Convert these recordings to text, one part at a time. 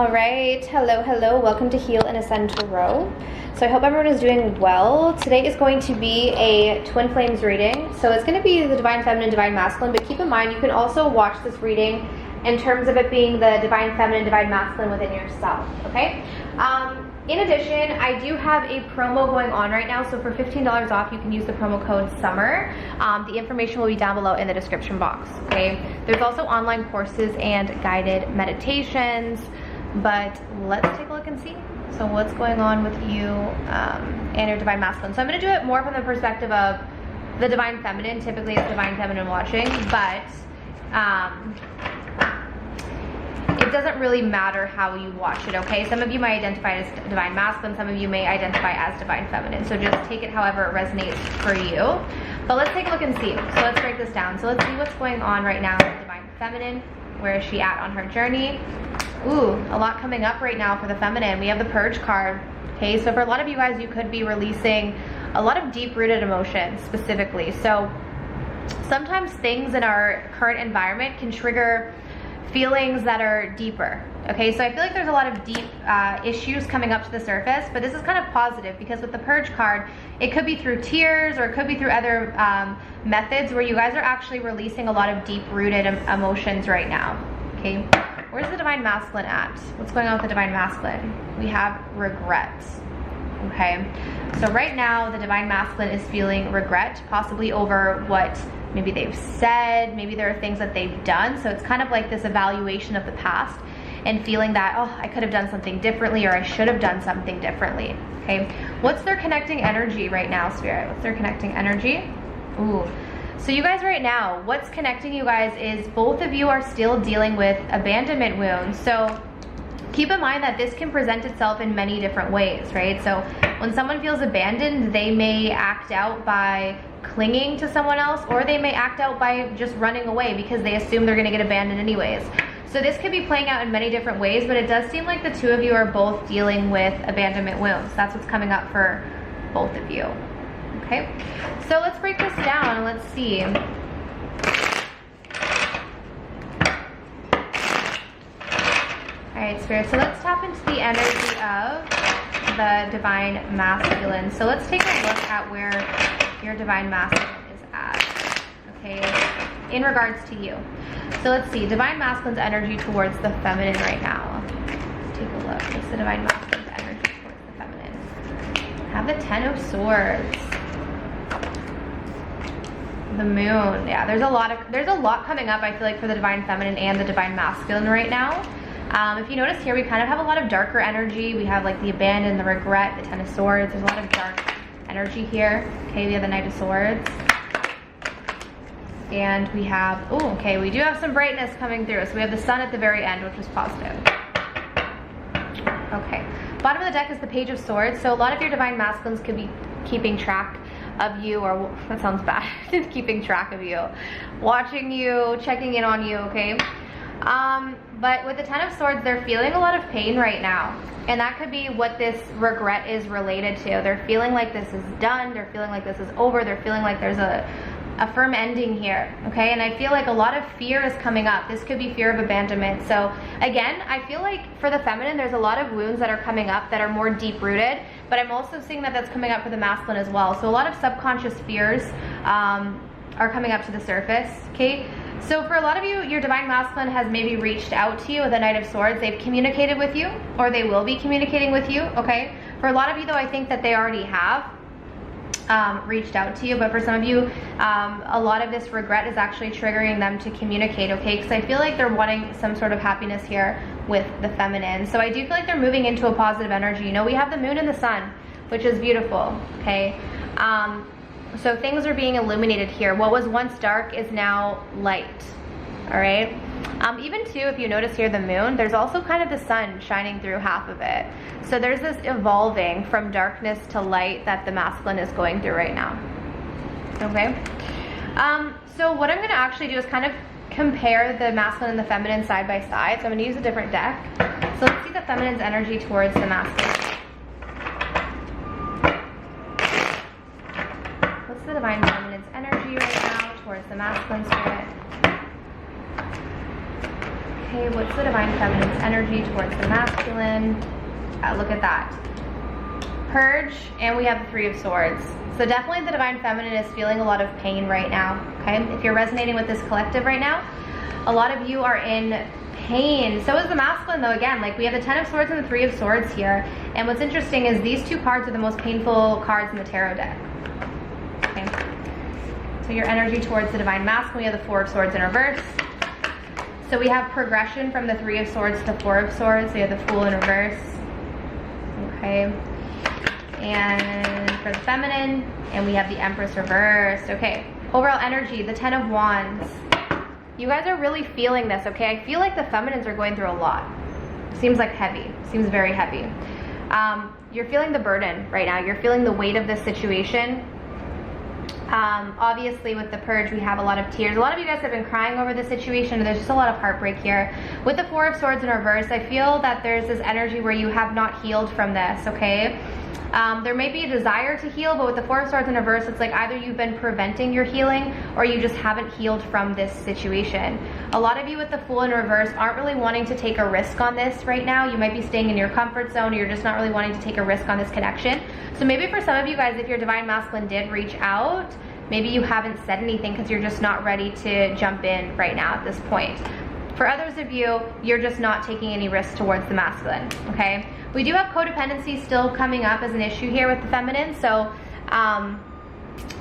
All right, hello, welcome to Heal and Ascend Tarot. So I hope everyone is doing well. Today is going to be a Twin Flames reading. So it's going to be the Divine Feminine, Divine Masculine, but keep in mind you can also watch this reading in terms of it being the Divine Feminine, Divine Masculine within yourself, okay? In addition, I do have a promo going on right now, so for $15 off, you can use the promo code SUMMER. The information will be down below in the description box, okay? There's also online courses and guided meditations, but let's take a look and see. So what's going on with you and your Divine Masculine? So I'm going to do it more from the perspective of the Divine Feminine. Typically it's Divine Feminine watching, but it doesn't really matter how you watch it, okay? Some of you might identify as Divine Masculine, some of you may identify as Divine Feminine, so just take it however it resonates for you. But let's take a look and see. So let's break this down. So let's see what's going on right now with Divine Feminine. Where is she at on her journey? Ooh, a lot coming up right now for the Feminine. We have the Purge card, okay? So for a lot of you guys, you could be releasing a lot of deep-rooted emotions specifically. So sometimes things in our current environment can trigger feelings that are deeper, okay? So I feel like there's a lot of deep issues coming up to the surface, but this is kind of positive because with the Purge card, it could be through tears or it could be through other methods where you guys are actually releasing a lot of deep-rooted emotions right now, okay? Where's the Divine Masculine at? What's going on with the Divine Masculine? We have regrets, okay? So right now, the Divine Masculine is feeling regret, possibly over what maybe they've said, maybe there are things that they've done. So it's kind of like this evaluation of the past and feeling that, oh, I could have done something differently or I should have done something differently, okay? What's their connecting energy right now, Spirit? What's their connecting energy? Ooh. So you guys right now, what's connecting you guys is both of you are still dealing with abandonment wounds. So keep in mind that this can present itself in many different ways, right? So when someone feels abandoned, they may act out by clinging to someone else, or they may act out by just running away because they assume they're gonna get abandoned anyways. So this could be playing out in many different ways, but it does seem like the two of you are both dealing with abandonment wounds. That's what's coming up for both of you, okay? So let's break this down and let's see. All right, Spirit, so let's tap into the energy of the Divine Masculine. So let's take a look at where your Divine Masculine is at, okay, in regards to you. So let's see, Divine Masculine's energy towards the Feminine right now. Let's take a look. What's the Divine Masculine's energy towards the Feminine? Have the Ten of Swords. The Moon. Yeah, there's a lot coming up, I feel like, for the Divine Feminine and the Divine Masculine right now. If you notice here, we kind of have a lot of darker energy. We have like the abandon, the regret, the Ten of Swords. There's a lot of dark energy here. Okay, we have the Knight of Swords. And we have, oh, okay, we do have some brightness coming through. So we have the Sun at the very end, which is positive. Okay, bottom of the deck is the Page of Swords. So a lot of your Divine Masculines could be keeping track of you, or that sounds bad, keeping track of you, watching you, checking in on you, okay? But with the Ten of Swords, they're feeling a lot of pain right now. And that could be what this regret is related to. They're feeling like this is done. They're feeling like this is over. They're feeling like there's a firm ending here, okay? And I feel like a lot of fear is coming up. This could be fear of abandonment. So again, I feel like for the Feminine, there's a lot of wounds that are coming up that are more deep-rooted, but I'm also seeing that that's coming up for the Masculine as well. So a lot of subconscious fears are coming up to the surface, okay? So for a lot of you, your Divine Masculine has maybe reached out to you with the Knight of Swords. They've communicated with you, or they will be communicating with you, okay? For a lot of you, though, I think that they already have reached out to you, but for some of you, a lot of this regret is actually triggering them to communicate, okay? Because I feel like they're wanting some sort of happiness here with the Feminine. So I do feel like they're moving into a positive energy. You know, we have the Moon and the Sun, which is beautiful, okay? So things are being illuminated here. What was once dark is now light, all right? Even too, if you notice here the Moon, there's also kind of the Sun shining through half of it. So there's this evolving from darkness to light that the Masculine is going through right now, okay? So what I'm gonna actually do is kind of compare the Masculine and the Feminine side by side. So I'm gonna use a different deck. So let's see the Feminine's energy towards the Masculine. What's the Divine Feminine's energy right now towards the Masculine, Spirit? Okay, what's the divine feminine's energy towards the masculine? Look at that. Purge, and we have the Three of Swords. So definitely the divine feminine is feeling a lot of pain right now, okay? If you're resonating with this collective right now, a lot of you are in pain. So is the masculine though. Again, like we have the Ten of Swords and the Three of Swords here. And what's interesting is these two cards are the most painful cards in the tarot deck. Okay. So your energy towards the divine masculine, we have the Four of Swords in reverse. So we have progression from the Three of Swords to Four of Swords. We have the Fool in reverse. Okay. And for the feminine, and we have the Empress reversed. Okay. Overall energy, the Ten of Wands. You guys are really feeling this, okay? I feel like the feminines are going through a lot. Seems like heavy. Seems very heavy. You're feeling the burden right now. You're feeling the weight of this situation. Obviously with the Purge, we have a lot of tears. A lot of you guys have been crying over the situation. There's just a lot of heartbreak here. With the Four of Swords in reverse, I feel that there's this energy where you have not healed from this, okay? There may be a desire to heal, but with the Four of Swords in reverse, it's like either you've been preventing your healing or you just haven't healed from this situation. A lot of you with the Fool in reverse aren't really wanting to take a risk on this right now. You might be staying in your comfort zone, or you're just not really wanting to take a risk on this connection. So maybe for some of you guys, if your divine masculine did reach out, maybe you haven't said anything because you're just not ready to jump in right now at this point. For others of you, you're just not taking any risks towards the masculine, okay? We do have codependency still coming up as an issue here with the feminine. So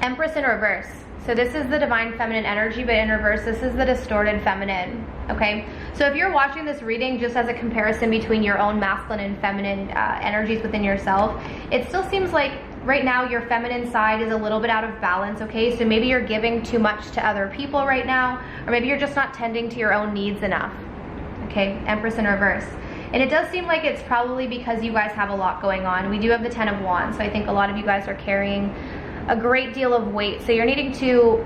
Empress in reverse. So this is the divine feminine energy, but in reverse, this is the distorted feminine, okay? So if you're watching this reading just as a comparison between your own masculine and feminine energies within yourself, it still seems like right now your feminine side is a little bit out of balance, okay? So maybe you're giving too much to other people right now, or maybe you're just not tending to your own needs enough, okay? Empress in reverse. And it does seem like it's probably because you guys have a lot going on. We do have the Ten of Wands, so I think a lot of you guys are carrying a great deal of weight. So you're needing to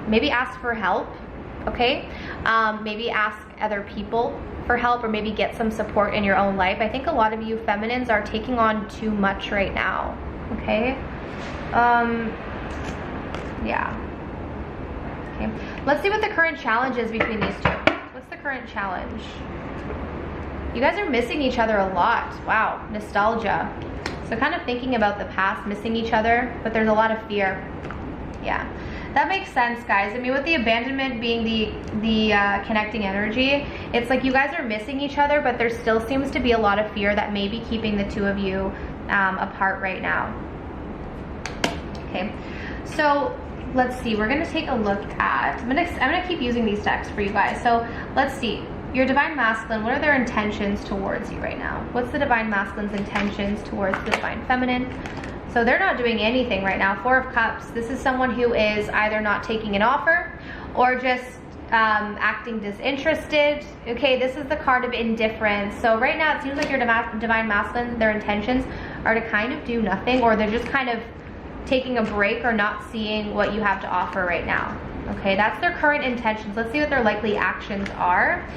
maybe ask for help, okay? Maybe ask other people for help, or maybe get some support in your own life. I think a lot of you feminines are taking on too much right now, okay? Yeah. Okay. Let's see what the current challenge is between these two. What's the current challenge? You guys are missing each other a lot. Wow, nostalgia. So kind of thinking about the past, missing each other, but there's a lot of fear. Yeah, that makes sense, guys. I mean, with the abandonment being the connecting energy, it's like you guys are missing each other, but there still seems to be a lot of fear that may be keeping the two of you apart right now. Okay, so let's see. We're gonna take a look at. I'm gonna keep using these decks for you guys. So let's see. Your divine masculine, what are their intentions towards you right now? What's the divine masculine's intentions towards the divine feminine? So they're not doing anything right now. Four of Cups. This is someone who is either not taking an offer or just acting disinterested. Okay, this is the card of indifference. So right now it seems like your divine masculine, their intentions are to kind of do nothing, or they're just kind of taking a break or not seeing what you have to offer right now. Okay, that's their current intentions. Let's see what their likely actions are.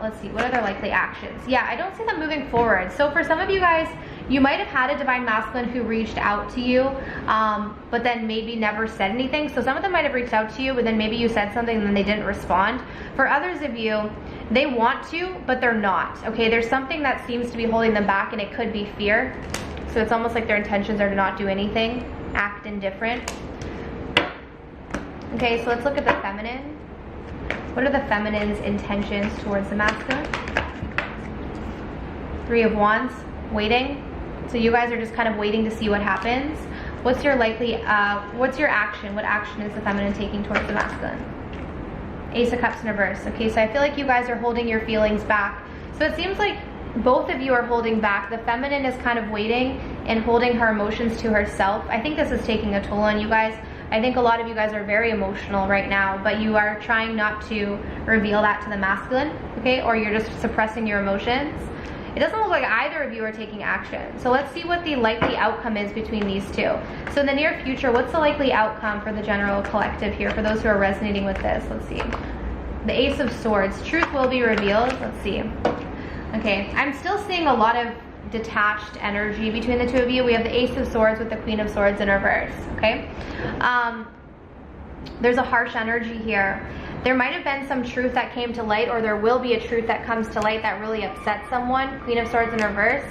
Let's see, what are their likely actions? Yeah, I don't see them moving forward. So for some of you guys, you might have had a divine masculine who reached out to you, but then maybe never said anything. So some of them might have reached out to you, but then maybe you said something and then they didn't respond. For others of you, they want to, but they're not. Okay, there's something that seems to be holding them back, and it could be fear. So it's almost like their intentions are to not do anything, act indifferent. Okay, so let's look at the feminine. What are the feminine's intentions towards the masculine? Three of Wands, waiting. So you guys are just kind of waiting to see what happens. What's your likely, what's your action? What action is the feminine taking towards the masculine? Ace of Cups in reverse. Okay, so I feel like you guys are holding your feelings back. So it seems like both of you are holding back. The feminine is kind of waiting and holding her emotions to herself. I think this is taking a toll on you guys. I think a lot of you guys are very emotional right now, but you are trying not to reveal that to the masculine, okay? Or you're just suppressing your emotions. It doesn't look like either of you are taking action. So let's see what the likely outcome is between these two. So in the near future, what's the likely outcome for the general collective here, for those who are resonating with this? Let's see. The Ace of Swords. Truth will be revealed. Let's see. Okay, I'm still seeing a lot of detached energy between the two of you. We have the Ace of Swords with the Queen of Swords in reverse, okay? There's a harsh energy here. There might have been some truth that came to light, or there will be a truth that comes to light that really upsets someone. Queen of Swords in reverse.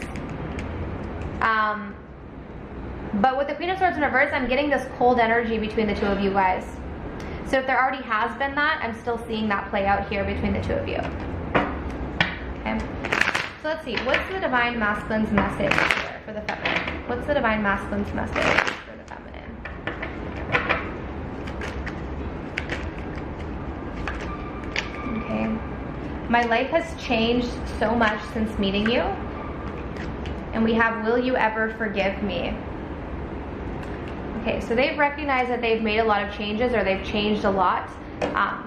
But with the Queen of Swords in reverse, I'm getting this cold energy between the two of you guys. So if there already has been that, I'm still seeing that play out here between the two of you. Okay. So let's see. What's the Divine Masculine's message here for the feminine? What's the Divine Masculine's message for the feminine? Okay. My life has changed so much since meeting you. And we have, will you ever forgive me? Okay, so they've recognized that they've made a lot of changes, or they've changed a lot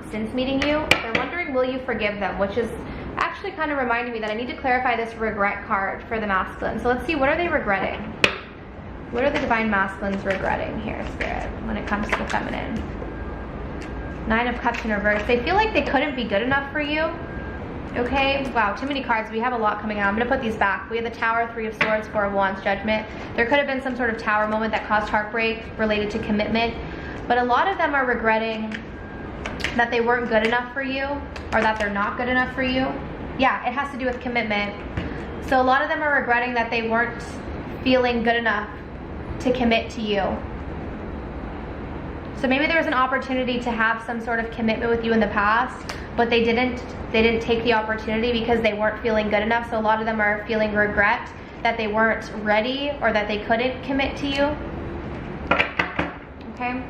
since meeting you. They're wondering, will you forgive them? Which is actually kind of reminding me that I need to clarify this regret card for the masculine. So let's see, what are they regretting? What are the Divine Masculines regretting here, Spirit, when it comes to the feminine? 9 of Cups in reverse. They feel like they couldn't be good enough for you. Okay, wow, too many cards. We have a lot coming out. I'm going to put these back. We have the Tower, 3 of Swords, 4 of Wands, Judgment. There could have been some sort of tower moment that caused heartbreak related to commitment. But a lot of them are regretting that they weren't good enough for you, or that they're not good enough for you. Yeah, it has to do with commitment. So a lot of them are regretting that they weren't feeling good enough to commit to you. So maybe there was an opportunity to have some sort of commitment with you in the past, but they didn't take the opportunity because they weren't feeling good enough. So a lot of them are feeling regret that they weren't ready, or that they couldn't commit to you. Okay.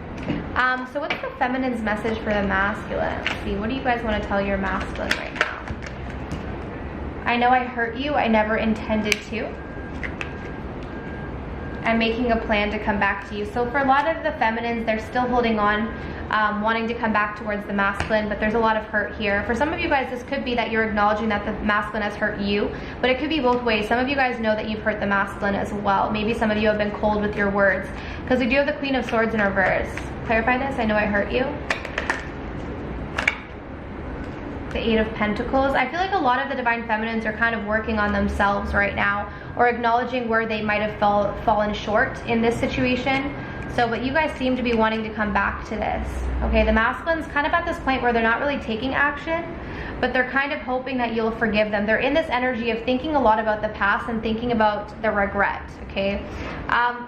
So what's the feminine's message for the masculine? Let's see, what do you guys want to tell your masculine right now? I know I hurt you. I never intended to. I'm making a plan to come back to you. So for a lot of the feminines, they're still holding on, wanting to come back towards the masculine, but there's a lot of hurt here. For some of you guys, this could be that you're acknowledging that the masculine has hurt you, but it could be both ways. Some of you guys know that you've hurt the masculine as well. Maybe some of you have been cold with your words, because we do have the Queen of Swords in reverse. Clarify this. I know I hurt you. The 8 of Pentacles. I feel like a lot of the Divine Feminines are kind of working on themselves right now, or acknowledging where they might have fallen short in this situation. So, but you guys seem to be wanting to come back to this. Okay, the masculine's kind of at this point where they're not really taking action, but they're kind of hoping that you'll forgive them. They're in this energy of thinking a lot about the past and thinking about the regret, okay?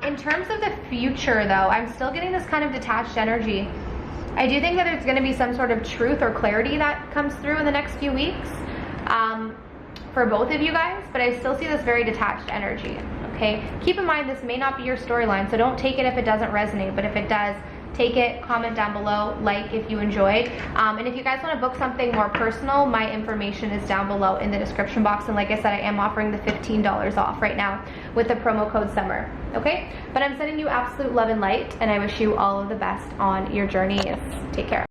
In terms of the future though, I'm still getting this kind of detached energy. I do think that there's going to be some sort of truth or clarity that comes through in the next few weeks for both of you guys, but I still see this very detached energy, okay? Keep in mind, this may not be your storyline, so don't take it if it doesn't resonate, but if it does, take it, comment down below, like if you enjoyed. And if you guys want to book something more personal, my information is down below in the description box. And like I said, I am offering the $15 off right now with the promo code SUMMER, okay? But I'm sending you absolute love and light, and I wish you all of the best on your journeys. Take care.